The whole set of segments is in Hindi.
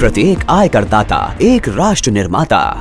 प्रत्येक आयकरदाता एक राष्ट्र निर्माता।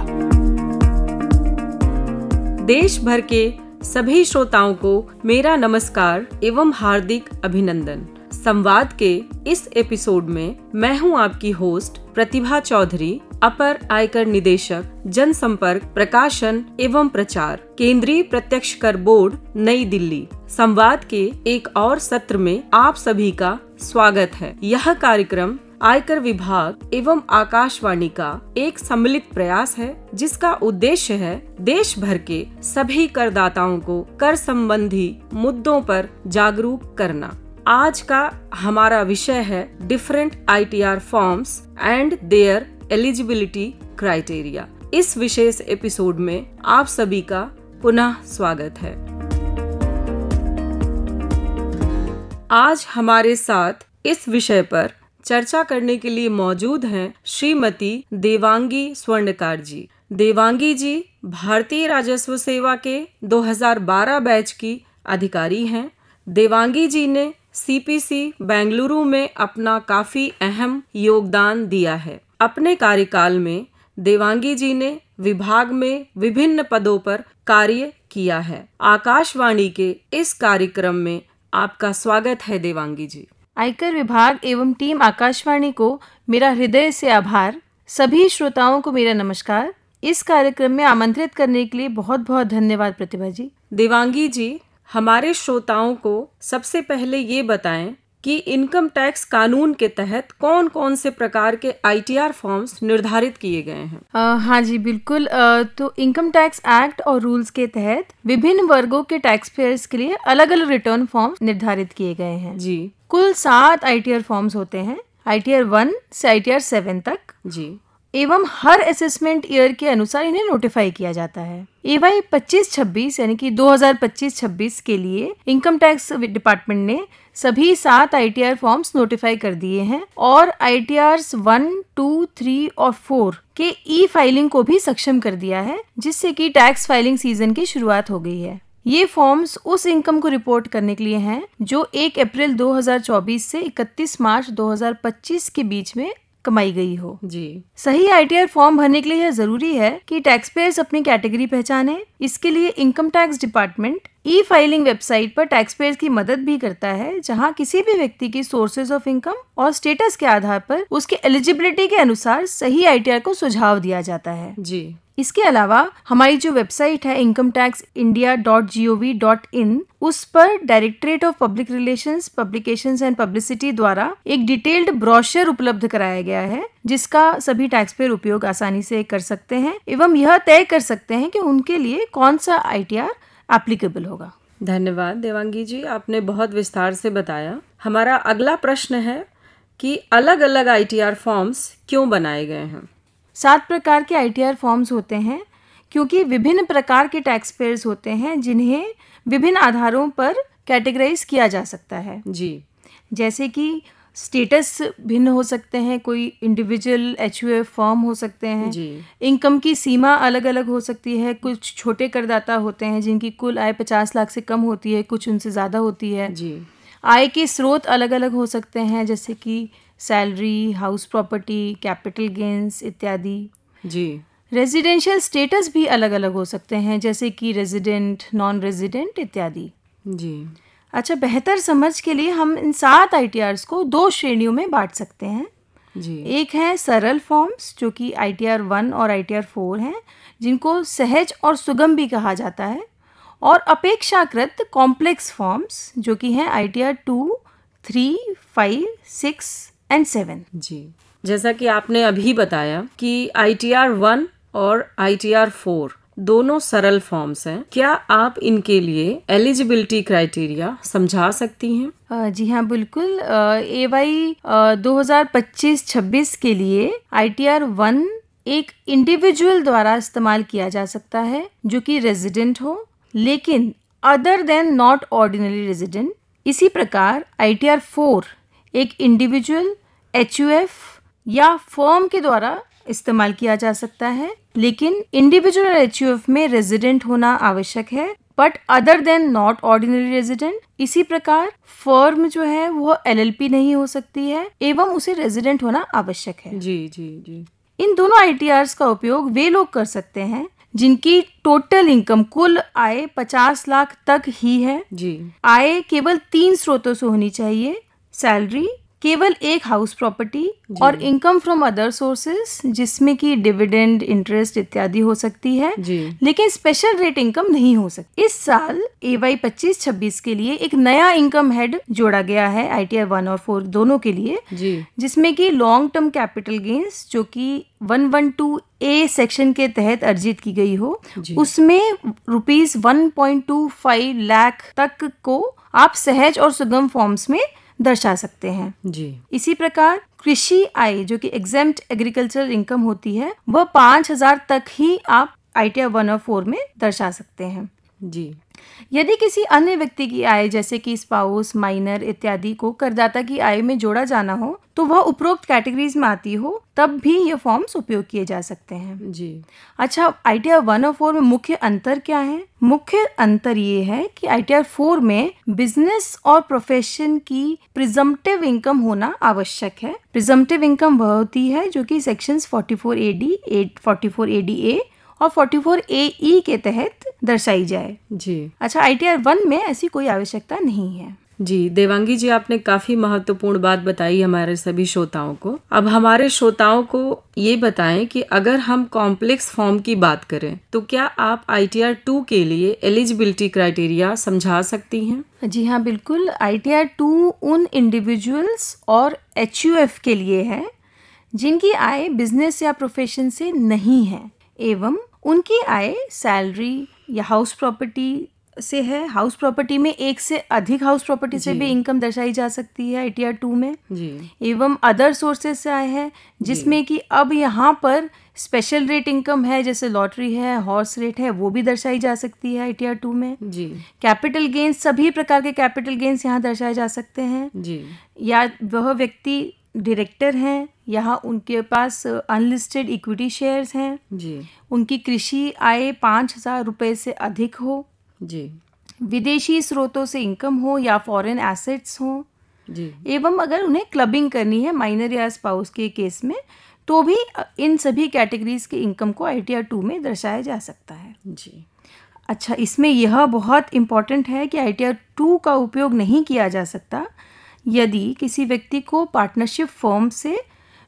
देश भर के सभी श्रोताओं को मेरा नमस्कार एवं हार्दिक अभिनंदन। संवाद के इस एपिसोड में मैं हूं आपकी होस्ट प्रतिभा चौधरी, अपर आयकर निदेशक, जनसंपर्क, प्रकाशन एवं प्रचार, केंद्रीय प्रत्यक्ष कर बोर्ड, नई दिल्ली। संवाद के एक और सत्र में आप सभी का स्वागत है। यह कार्यक्रम आयकर विभाग एवं आकाशवाणी का एक सम्मिलित प्रयास है, जिसका उद्देश्य है देश भर के सभी करदाताओं को कर संबंधी मुद्दों पर जागरूक करना। आज का हमारा विषय है different ITR forms and there eligibility criteria. इस विशेष एपिसोड में आप सभी का पुनः स्वागत है। आज हमारे साथ इस विषय पर चर्चा करने के लिए मौजूद हैं श्रीमती देवांगी स्वर्णकार जी। देवांगी जी भारतीय राजस्व सेवा के 2012 बैच की अधिकारी हैं। देवांगी जी ने CPC बेंगलुरु में अपना काफी अहम योगदान दिया है। अपने कार्यकाल में देवांगी जी ने विभाग में विभिन्न पदों पर कार्य किया है। आकाशवाणी के इस कार्यक्रम में आपका स्वागत है देवांगी जी। आयकर विभाग एवं टीम आकाशवाणी को मेरा हृदय से आभार। सभी श्रोताओं को मेरा नमस्कार। इस कार्यक्रम में आमंत्रित करने के लिए बहुत बहुत धन्यवाद प्रतिभा जी। देवांगी जी, हमारे श्रोताओं को सबसे पहले ये बताएं कि इनकम टैक्स कानून के तहत कौन कौन से प्रकार के ITR फॉर्म्स निर्धारित किए गए हैं। हाँ जी बिल्कुल। तो इनकम टैक्स एक्ट और रूल्स के तहत विभिन्न वर्गों के टैक्स पेयर्स के लिए अलग अलग रिटर्न फॉर्म्स निर्धारित किए गए हैं जी। कुल 7 ITR फॉर्म्स होते हैं, ITR 1 से ITR 7 तक जी। एवं हर असेसमेंट ईयर के अनुसार इन्हें नोटिफाई किया जाता है। AY 25-26 यानी कि 2025-26 के लिए इनकम टैक्स डिपार्टमेंट ने सभी 7 ITR फॉर्म्स नोटिफाई कर दिए हैं और ITRs 1, 2, 3 और 4 के फाइलिंग को भी सक्षम कर दिया है, जिससे कि टैक्स फाइलिंग सीजन की शुरुआत हो गई है। ये फॉर्म्स उस इनकम को रिपोर्ट करने के लिए हैं जो 1 अप्रैल 2024 से 31 मार्च 2025 के बीच में कमाई गई हो जी। सही ITR फॉर्म भरने के लिए यह जरूरी है कि टैक्स पेयर्स अपनी कैटेगरी पहचाने। इसके लिए income tax department filing website पर टैक्स पेयर्स की मदद भी करता है, जहां किसी भी व्यक्ति की सोर्सेज ऑफ इनकम और स्टेटस के आधार पर उसके एलिजिबिलिटी के अनुसार सही ITR को सुझाव दिया जाता है जी। इसके अलावा हमारी जो वेबसाइट है incometaxindia.gov.in, उस पर directorate of public relations, publications and publicity द्वारा एक डिटेल्ड ब्रोशर उपलब्ध कराया गया है, जिसका सभी टैक्स पेयर उपयोग आसानी से कर सकते हैं एवं यह तय कर सकते हैं कि उनके लिए कौन सा ITR एप्लीकेबल होगा। धन्यवाद देवांगी जी, आपने बहुत विस्तार से बताया। हमारा अगला प्रश्न है कि अलग अलग ITR फॉर्म्स क्यों बनाए गए हैं। 7 प्रकार के ITR फॉर्म्स होते हैं क्योंकि विभिन्न प्रकार के टैक्स पेयर्स होते हैं जिन्हें विभिन्न आधारों पर कैटेगराइज किया जा सकता है जी। जैसे कि स्टेटस भिन्न हो सकते हैं, कोई इंडिविजुअल HUF फॉर्म हो सकते हैं जी। इनकम की सीमा अलग अलग हो सकती है। कुछ छोटे करदाता होते हैं जिनकी कुल आय 50 लाख से कम होती है, कुछ उनसे ज़्यादा होती है जी। आय के स्रोत अलग अलग हो सकते हैं, जैसे कि salary, house property, capital gains इत्यादि जी। रेजिडेंशियल स्टेटस भी अलग अलग हो सकते हैं, जैसे कि रेजिडेंट, नॉन रेजिडेंट इत्यादि जी। अच्छा, बेहतर समझ के लिए हम इन 7 ITRs को 2 श्रेणियों में बांट सकते हैं जी। एक है सरल फॉर्म्स जो कि ITR 1 और ITR 4 हैं, जिनको सहज और सुगम भी कहा जाता है, और अपेक्षाकृत कॉम्प्लेक्स फॉर्म्स जो कि हैं ITR 2, 3, 5, 6 एंड 7 जी। जैसा कि आपने अभी बताया कि ITR 1 और ITR 4 दोनों सरल फॉर्म्स हैं, क्या आप इनके लिए एलिजिबिलिटी क्राइटेरिया समझा सकती हैं? जी हाँ बिल्कुल। AY 2025-26 के लिए ITR 1 एक इंडिविजुअल द्वारा इस्तेमाल किया जा सकता है जो कि रेजिडेंट हो, लेकिन other than not ordinary resident. इसी प्रकार ITR 4 एक इंडिविजुअल, HUF या फर्म के द्वारा इस्तेमाल किया जा सकता है, लेकिन इंडिविजुअल HUF में रेजिडेंट होना आवश्यक है, but other than not ordinary resident. इसी प्रकार फर्म जो है वो LLP नहीं हो सकती है एवं उसे रेजिडेंट होना आवश्यक है। जी जी जी। इन दोनों ITRs का उपयोग वे लोग कर सकते हैं जिनकी टोटल इनकम, कुल आय 50 लाख तक ही है। जी। आय केवल 3 स्रोतों से होनी चाहिए, सैलरी, केवल एक हाउस प्रॉपर्टी और इनकम फ्रॉम अदर सोर्सेज जिसमें कि डिविडेंड, इंटरेस्ट इत्यादि हो सकती है, लेकिन स्पेशल रेट इनकम नहीं हो सकती। इस साल AY 25-26 के लिए एक नया इनकम हेड जोड़ा गया है ITR 1 और 4 दोनों के लिए, जिसमें कि लॉन्ग टर्म कैपिटल गेन्स जो कि 112A सेक्शन के तहत अर्जित की गई हो, उसमें रुपीज 1.25 लाख तक को आप सहज और सुगम फॉर्म्स में दर्शा सकते हैं। जी। इसी प्रकार कृषि आय जो कि एग्जेम्प्ट एग्रीकल्चरल इनकम होती है, वह 5,000 तक ही आप ITR 1 और 4 में दर्शा सकते हैं। जी। यदि किसी अन्य व्यक्ति की आय जैसे कि स्पाउस, माइनर इत्यादि को करदाता की आय में जोड़ा जाना हो तो वह उपरोक्त कैटेगरीज में आती हो, तब भी ये फॉर्म्स उपयोग किए जा सकते हैं। जी। अच्छा, ITR 1 और 4 में मुख्य अंतर क्या है? मुख्य अंतर ये है कि ITR 4 में बिजनेस और प्रोफेशन की प्रिजम्पटिव इनकम होना आवश्यक है। प्रिजम्पटिव इनकम वह होती है जो कि सेक्शंस 44AD, 44ADA और 44AE के तहत दर्शाई जाए। जी। अच्छा, ITR 1 में ऐसी कोई आवश्यकता नहीं है। जी देवांगी जी, आपने काफी महत्वपूर्ण बात बताई हमारे सभी श्रोताओं को। अब हमारे श्रोताओं को ये बताएं कि अगर हम कॉम्प्लेक्स फॉर्म की बात करें तो क्या आप ITR 2 के लिए एलिजिबिलिटी क्राइटेरिया समझा सकती हैं? जी हाँ, बिल्कुल। ITR 2 उन इंडिविजुअल्स और HUF के लिए है जिनकी आय बिजनेस या प्रोफेशन से नहीं है एवं उनकी आय सैलरी या हाउस प्रॉपर्टी से है। हाउस प्रॉपर्टी में एक से अधिक हाउस प्रॉपर्टी से भी इनकम दर्शाई जा सकती है ITR 2 में जी। एवं अदर सोर्सेज से आय है जिसमें कि अब यहाँ पर स्पेशल रेट इनकम है, जैसे लॉटरी है, हॉर्स रेट है, वो भी दर्शाई जा सकती है ITR 2 में जी। कैपिटल गेन्स, सभी प्रकार के कैपिटल गेन्स यहाँ दर्शाए जा सकते हैं जी। या वह व्यक्ति डायरेक्टर हैं, यहाँ उनके पास अनलिस्टेड इक्विटी शेयर्स हैं जी। उनकी कृषि आय 5,000 रुपए से अधिक हो जी। विदेशी स्रोतों से इनकम हो या फॉरेन एसेट्स हो जी। एवं अगर उन्हें क्लबिंग करनी है माइनर या स्पाउस के केस में, तो भी इन सभी कैटेगरीज के इनकम को ITR 2 में दर्शाया जा सकता है जी। अच्छा, इसमें यह बहुत इम्पॉर्टेंट है कि ITR 2 का उपयोग नहीं किया जा सकता यदि किसी व्यक्ति को पार्टनरशिप फर्म से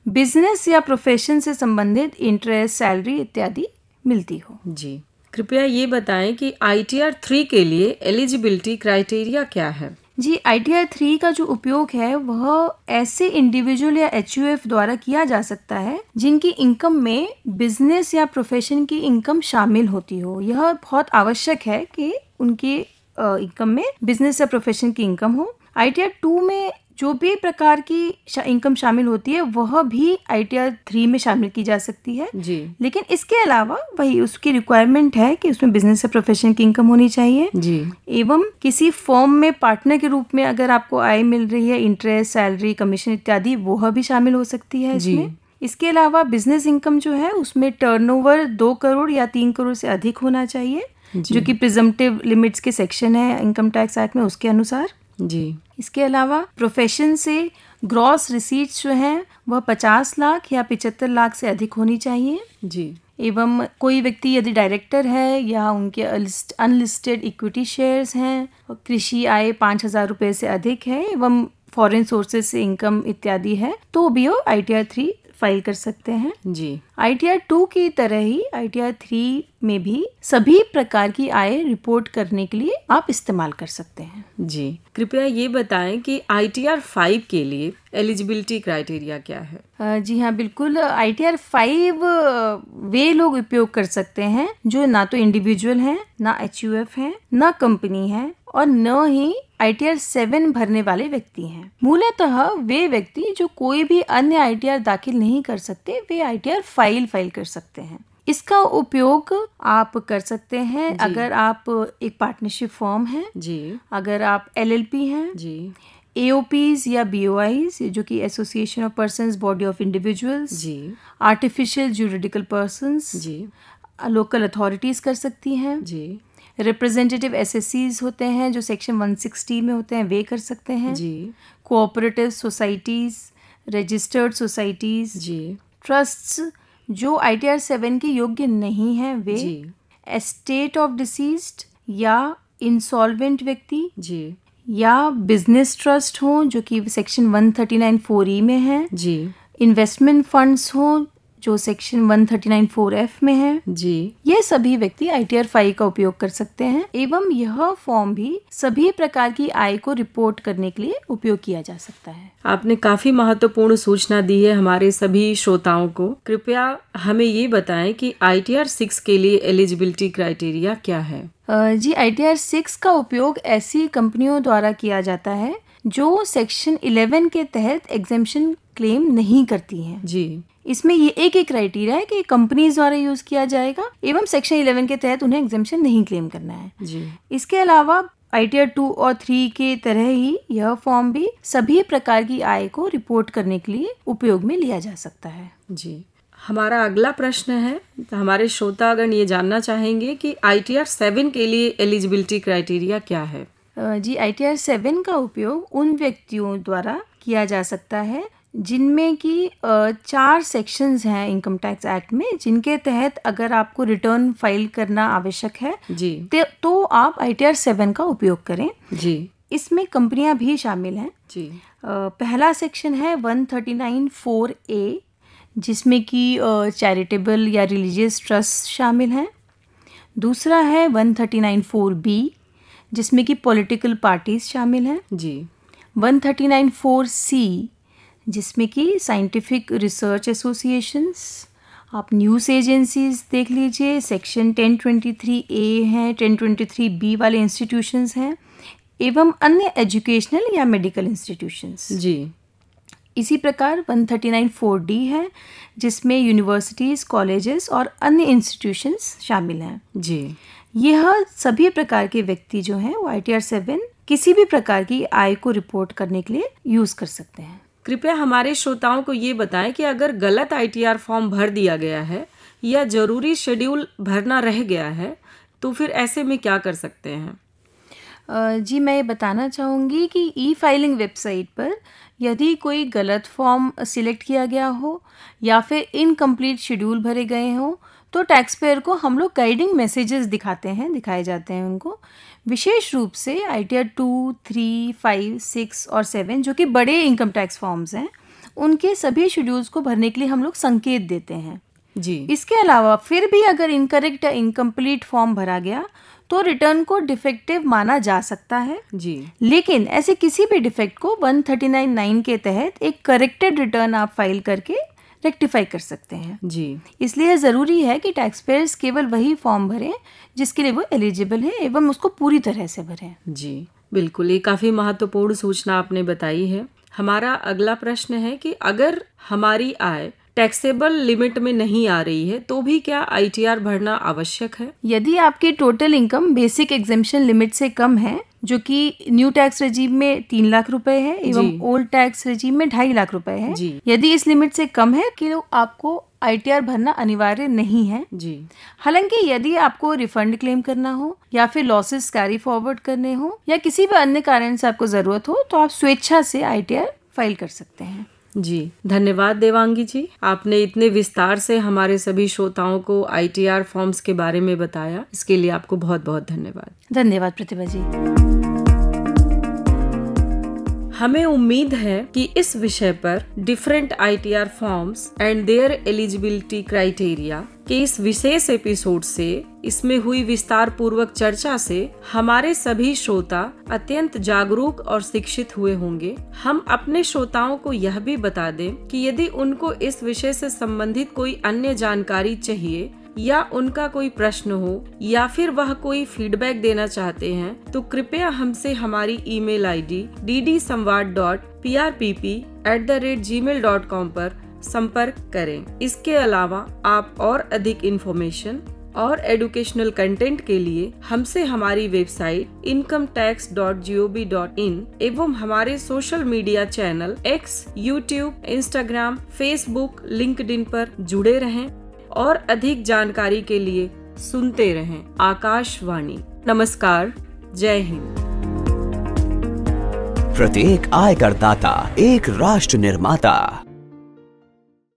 बिजनेस या प्रोफेशन से संबंधित इंटरेस्ट, सैलरी इत्यादि मिलती हो जी। कृपया ये बताएं कि ITR 3 के लिए एलिजिबिलिटी क्राइटेरिया क्या है? जी, ITR 3 का जो उपयोग है वह ऐसे इंडिविजुअल या HUF द्वारा किया जा सकता है जिनकी इनकम में बिजनेस या प्रोफेशन की इनकम शामिल होती हो। यह बहुत आवश्यक है कि उनकी इनकम में बिजनेस या प्रोफेशन की इनकम हो। ITR 2 में जो भी प्रकार की इनकम शामिल होती है वह भी ITR 3 में शामिल की जा सकती है जी। लेकिन इसके अलावा वही उसकी रिक्वायरमेंट है कि उसमें बिजनेस या प्रोफेशन की इनकम होनी चाहिए जी। एवं किसी फर्म में पार्टनर के रूप में अगर आपको आय मिल रही है, इंटरेस्ट, सैलरी, कमीशन इत्यादि, वह भी शामिल हो सकती है इसमें। इसके अलावा बिजनेस इनकम जो है उसमें टर्नओवर 2 करोड़ या 3 करोड़ से अधिक होना चाहिए जो कि प्रिजम्पटिव लिमिट्स के सेक्शन है इनकम टैक्स एक्ट में, उसके अनुसार जी। इसके अलावा प्रोफेशन से ग्रॉस रिसीट्स जो हैं वह 50 लाख या 75 लाख से अधिक होनी चाहिए जी। एवं कोई व्यक्ति यदि डायरेक्टर है या उनके अनलिस्टेड इक्विटी शेयर्स हैं, कृषि आय 5,000 रुपए से अधिक है एवं फॉरेन सोर्सेज से इनकम इत्यादि है, तो भी वो ITR 3 फाइल कर सकते हैं जी। ITR 2 की तरह ही ITR 3 में भी सभी प्रकार की आय रिपोर्ट करने के लिए आप इस्तेमाल कर सकते हैं जी। कृपया ये बताएं कि ITR 5 के लिए एलिजिबिलिटी क्राइटेरिया क्या है? जी हाँ, बिल्कुल। ITR 5 वे लोग उपयोग कर सकते हैं जो ना तो इंडिविजुअल हैं, ना HUF हैं, ना कंपनी है और न ही ITR 7 भरने वाले व्यक्ति हैं। मूलतः वे व्यक्ति जो कोई भी अन्य ITR दाखिल नहीं कर सकते, वे ITR फाइल कर सकते हैं। इसका उपयोग आप कर सकते हैं अगर आप एक पार्टनरशिप फर्म है जी, अगर आप LLP हैं जी, AOPs या BOIs जो कि association of persons body of individuals जी, आर्टिफिशियल ज्यूरिडिकल पर्सन्स जी, लोकल अथॉरिटीज कर सकती हैं जी, रिप्रेजेंटेटिव एसएससीज होते हैं जो सेक्शन 160 में होते हैं, वे कर सकते हैं जी। कोऑपरेटिव सोसाइटीज़, रजिस्टर्ड सोसाइटीज़ जी। ट्रस्ट्स जो ITR 7 के योग्य नहीं हैं वे, जी। एस्टेट ऑफ डिसीज्ड या इंसॉल्वेंट व्यक्ति जी। या बिजनेस ट्रस्ट हों जो कि सेक्शन 139(4)(e) में है, जी। इन्वेस्टमेंट फंड्स हों जो सेक्शन 139(4)(f) में है, जी। ये सभी व्यक्ति ITR 5 का उपयोग कर सकते हैं एवं यह फॉर्म भी सभी प्रकार की आय को रिपोर्ट करने के लिए उपयोग किया जा सकता है। आपने काफी महत्वपूर्ण सूचना दी है हमारे सभी श्रोताओं को। कृपया हमें ये बताएं कि ITR 6 के लिए एलिजिबिलिटी क्राइटेरिया क्या है? जी, ITR 6 का उपयोग ऐसी कंपनियों द्वारा किया जाता है जो सेक्शन 11 के तहत एग्जेम्पशन क्लेम नहीं करती हैं। जी। इसमें ये एक क्राइटेरिया है कि कंपनीज द्वारा यूज किया जाएगा एवं सेक्शन 11 के तहत उन्हें एग्जेम्पशन नहीं क्लेम करना है। जी। इसके अलावा ITR 2 और 3 के तरह ही यह फॉर्म भी सभी प्रकार की आय को रिपोर्ट करने के लिए उपयोग में लिया जा सकता है। जी। हमारा अगला प्रश्न है, हमारे श्रोतागण ये जानना चाहेंगे कि ITR 7 के लिए एलिजिबिलिटी क्राइटेरिया क्या है? जी, ITR 7 का उपयोग उन व्यक्तियों द्वारा किया जा सकता है जिनमें कि 4 सेक्शंस हैं इनकम टैक्स एक्ट में, जिनके तहत अगर आपको रिटर्न फाइल करना आवश्यक है जी। तो आप ITR 7 का उपयोग करें। जी। इसमें कंपनियां भी शामिल हैं। जी। पहला सेक्शन है 139(4)(a) जिसमें कि चैरिटेबल या रिलीजियस ट्रस्ट शामिल हैं। दूसरा है 139(4)(b) जिसमें कि पॉलिटिकल पार्टीज शामिल हैं। जी। 139(4)(c) जिसमें कि साइंटिफिक रिसर्च एसोसिएशंस, आप न्यूज़ एजेंसीज देख लीजिए, सेक्शन 1023(a) हैं, 1023(b) वाले इंस्टीट्यूशंस हैं एवं अन्य एजुकेशनल या मेडिकल इंस्टीट्यूशंस। जी। इसी प्रकार 139(4)(d) है जिसमें यूनिवर्सिटीज़, कॉलेजेस और अन्य इंस्टीट्यूशंस शामिल हैं। जी। यह सभी प्रकार के व्यक्ति जो हैं वो ITR 7 किसी भी प्रकार की आय को रिपोर्ट करने के लिए यूज़ कर सकते हैं। कृपया हमारे श्रोताओं को ये बताएं कि अगर गलत ITR फॉर्म भर दिया गया है या जरूरी शेड्यूल भरना रह गया है तो फिर ऐसे में क्या कर सकते हैं? जी, मैं ये बताना चाहूँगी कि E-फाइलिंग वेबसाइट पर यदि कोई गलत फॉर्म सिलेक्ट किया गया हो या फिर इनकम्प्लीट शेड्यूल भरे गए हों तो टैक्स पेयर को हम लोग गाइडिंग मैसेजेस दिखाए जाते हैं उनको। विशेष रूप से ITR 2, 3, 5, 6 और 7 जो कि बड़े इनकम टैक्स फॉर्म्स हैं उनके सभी शेड्यूल्स को भरने के लिए हम लोग संकेत देते हैं। जी। इसके अलावा फिर भी अगर इनकरेक्ट या इनकम्प्लीट फॉर्म भरा गया तो रिटर्न को डिफेक्टिव माना जा सकता है। जी। लेकिन ऐसे किसी भी डिफेक्ट को 139(9) के तहत एक करेक्टेड रिटर्न आप फाइल करके रेक्टिफाई कर सकते हैं। जी। इसलिए ज़रूरी है कि टैक्स पेयर्स केवल वही फॉर्म भरें जिसके लिए वो एलिजिबल है एवं उसको पूरी तरह से भरें। जी, बिल्कुल, ये काफ़ी महत्वपूर्ण सूचना आपने बताई है। हमारा अगला प्रश्न है कि अगर हमारी आय टैक्सेबल लिमिट में नहीं आ रही है तो भी क्या ITR भरना आवश्यक है? यदि आपकी total income basic exemption limit से कम है जो कि न्यू टैक्स रजीम में 3 लाख रुपए है एवं ओल्ड टैक्स रजीम में 2.5 लाख रुपए है, यदि इस लिमिट से कम है कि आपको ITR भरना अनिवार्य नहीं है। जी। हालांकि यदि आपको रिफंड क्लेम करना हो या फिर लॉसेस कैरी फॉरवर्ड करने हो या किसी भी अन्य कारण से आपको ज़रूरत हो तो आप स्वेच्छा से ITR फाइल कर सकते हैं। जी, धन्यवाद देवांगी जी, आपने इतने विस्तार से हमारे सभी श्रोताओं को ITR फॉर्म्स के बारे में बताया, इसके लिए आपको बहुत बहुत धन्यवाद। धन्यवाद प्रतिभा जी। हमें उम्मीद है कि इस विषय पर different ITR forms and there eligibility criteria के इस विशेष एपिसोड से, इसमें हुई विस्तार पूर्वक चर्चा से हमारे सभी श्रोता अत्यंत जागरूक और शिक्षित हुए होंगे। हम अपने श्रोताओं को यह भी बता दें कि यदि उनको इस विषय से संबंधित कोई अन्य जानकारी चाहिए या उनका कोई प्रश्न हो या फिर वह कोई फीडबैक देना चाहते हैं तो कृपया हमसे हमारी ईमेल ID ddsamvad.prpp@gmail.com पर संपर्क करें। इसके अलावा आप और अधिक इन्फॉर्मेशन और एजुकेशनल कंटेंट के लिए हमसे हमारी वेबसाइट incometax.gov.in एवं हमारे social media channel X, YouTube, Instagram, Facebook, LinkedIn पर जुड़े रहें और अधिक जानकारी के लिए सुनते रहें आकाशवाणी। नमस्कार, जय हिंद। प्रत्येक आयकर दाता एक राष्ट्र निर्माता।